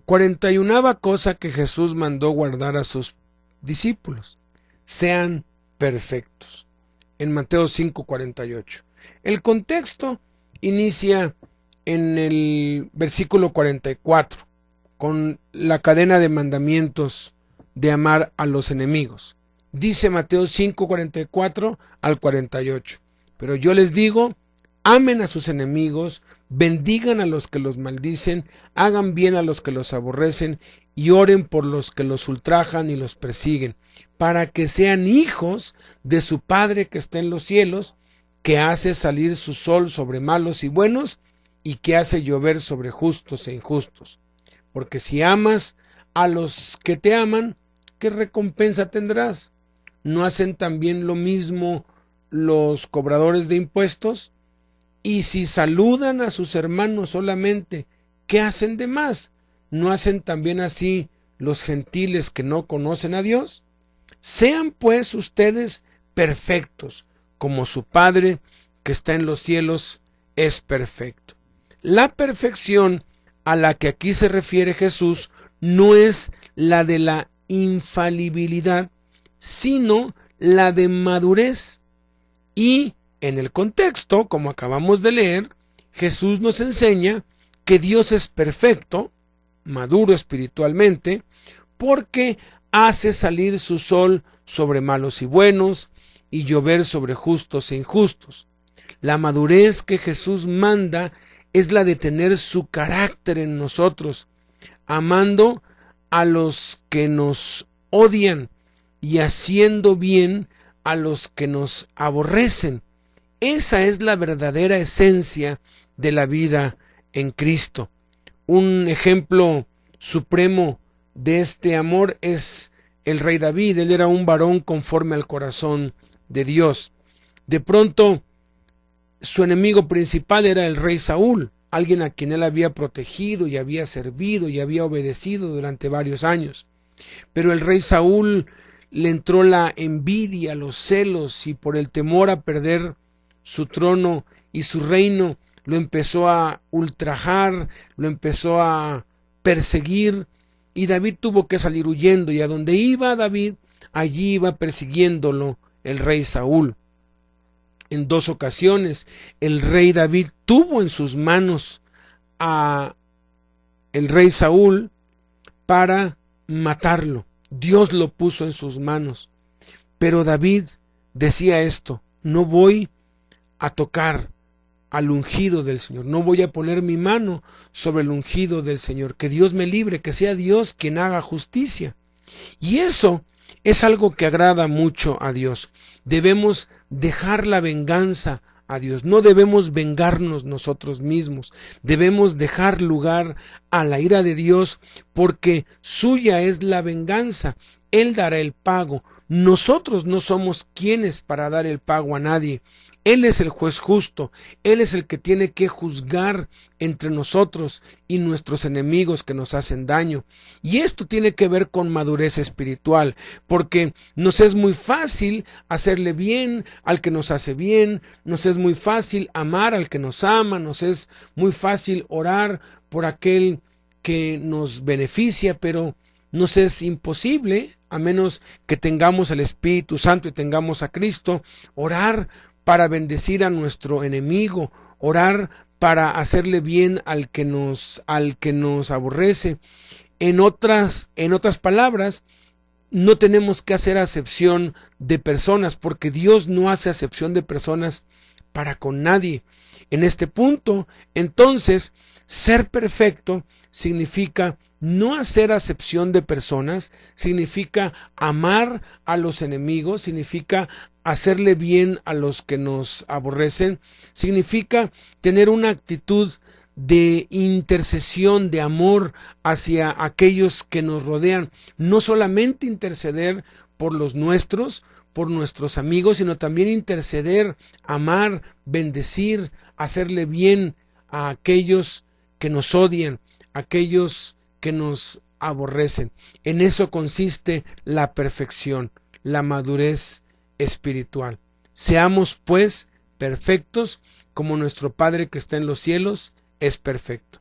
41ª cosa que Jesús mandó guardar a sus discípulos: sean perfectos. En Mateo 5:48. El contexto inicia en el versículo 44, con la cadena de mandamientos de amar a los enemigos. Dice Mateo 5:44 al 48: pero yo les digo, amen a sus enemigos, bendigan a los que los maldicen, hagan bien a los que los aborrecen, y oren por los que los ultrajan y los persiguen, para que sean hijos de su Padre que está en los cielos, que hace salir su sol sobre malos y buenos, y que hace llover sobre justos e injustos. Porque si amas a los que te aman, ¿qué recompensa tendrás? ¿No hacen también lo mismo los cobradores de impuestos? Y si saludan a sus hermanos solamente, ¿qué hacen de más? ¿No hacen también así los gentiles que no conocen a Dios? Sean pues ustedes perfectos, como su Padre que está en los cielos es perfecto. La perfección a la que aquí se refiere Jesús no es la de la infalibilidad, sino la de madurez. Y en el contexto, como acabamos de leer, Jesús nos enseña que Dios es perfecto, maduro espiritualmente, porque hace salir su sol sobre malos y buenos, y llover sobre justos e injustos. La madurez que Jesús manda es la de tener su carácter en nosotros, amando a los que nos odian y haciendo bien a los que nos aborrecen. Esa es la verdadera esencia de la vida en Cristo. Un ejemplo supremo de este amor es el rey David. Él era un varón conforme al corazón de Dios. De pronto, su enemigo principal era el rey Saúl, alguien a quien él había protegido y había servido y había obedecido durante varios años. Pero el rey Saúl le entró la envidia, los celos, y por el temor a perder su trono y su reino, lo empezó a ultrajar, lo empezó a perseguir, y David tuvo que salir huyendo, y a donde iba David, allí iba persiguiéndolo el rey Saúl. En 2 ocasiones el rey David tuvo en sus manos a el rey Saúl para matarlo. Dios lo puso en sus manos. Pero David decía esto: no voy a tocar al ungido del Señor, no voy a poner mi mano sobre el ungido del Señor, que Dios me libre, que sea Dios quien haga justicia. Y eso es algo que agrada mucho a Dios. Debemos dejar la venganza a Dios, no debemos vengarnos nosotros mismos, debemos dejar lugar a la ira de Dios, porque suya es la venganza, Él dará el pago. Nosotros no somos quienes para dar el pago a nadie. Él es el juez justo, Él es el que tiene que juzgar entre nosotros y nuestros enemigos que nos hacen daño. Y esto tiene que ver con madurez espiritual, porque nos es muy fácil hacerle bien al que nos hace bien, nos es muy fácil amar al que nos ama, nos es muy fácil orar por aquel que nos beneficia, pero nos es imposible, a menos que tengamos el Espíritu Santo y tengamos a Cristo, orar para bendecir a nuestro enemigo, orar para hacerle bien al que nos aborrece. En otras palabras, no tenemos que hacer acepción de personas, porque Dios no hace acepción de personas para con nadie. En este punto, entonces, ser perfecto significa no hacer acepción de personas, significa amar a los enemigos, significa hacerle bien a los que nos aborrecen, significa tener una actitud de intercesión, de amor hacia aquellos que nos rodean, no solamente interceder por los nuestros, por nuestros amigos, sino también interceder, amar, bendecir, hacerle bien a aquellos que nos odian, aquellos que nos aborrecen. En eso consiste la perfección, la madurez espiritual. Seamos pues perfectos como nuestro Padre que está en los cielos es perfecto.